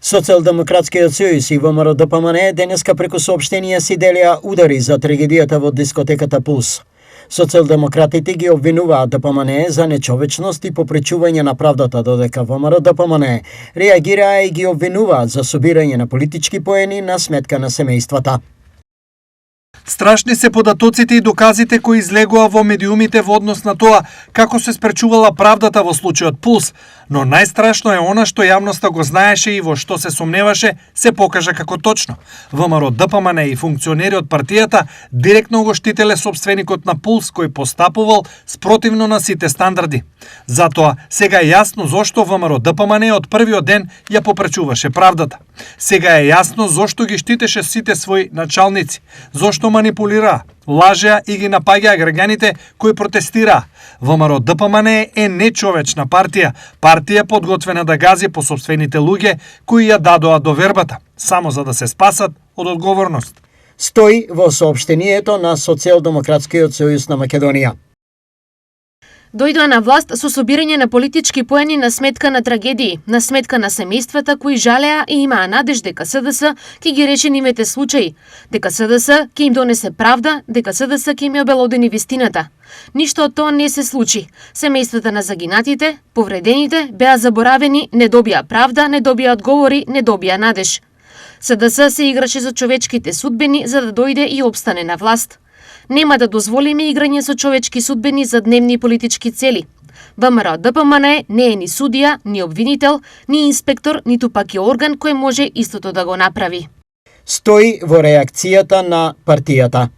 Социјалдемократскиот сојуз и ВМРО-ДПМН денеска преку соопштенија си делија удари за трагедијата во дискотеката Пулс. Социјалдемократите ги обвинуваат ДПМН за нечовечност и попречување на правдата, додека ВМРО-ДПМН реагираа и ги обвинуваат за собирање на политички поени на сметка на семејствата. Страшни се податоците и доказите кои излегува во медиумите во однос на тоа како се спречувала правдата во случајот Пулс, но најстрашно е она што јавноста го знаеше и во што се сомневаше се покажа како точно. ВМРО-ДПМН и функционери од партијата директно го штителе сопственикот на Пулс кој постапувал спротивно на сите стандарди. Затоа сега е јасно зошто ВМРО-ДПМН од првиот ден ја попречуваше правдата. Сега е јасно зошто ги штитеше сите своји началници, зошто манипулираа, лажеа и ги напаѓаа граѓаните кои протестираа. ВМРО-ДПМН е нечовечна партија подготвена да гази по сопствените луѓе кои ја дадоа довербата, само за да се спасат од одговорност. Стои во соопштението на Социјалдемократскиот сојуз на Македонија. Дојдоа на власт со собирање на политички поени на сметка на трагедии, на сметка на семејствата кои жалеа и имаа надеж дека СДС ќе ги реши нивните случаи, дека СДС ќе им донесе правда, дека СДС ќе им ја обелодени вистината. Ништо од тоа не се случи. Семејствата на загинатите, повредените беа заборавени, не добија правда, не добија одговори, не добија надеж. СДС се играше со човечките судбини за да дојде и обстане на власт. Нема да дозволиме играње со човечки судбини за дневни политички цели. ВМРО-ДПМН не е ни судија, ни обвинител, ни инспектор, ниту пак е орган кој може истото да го направи. Стои во реакцијата на партијата.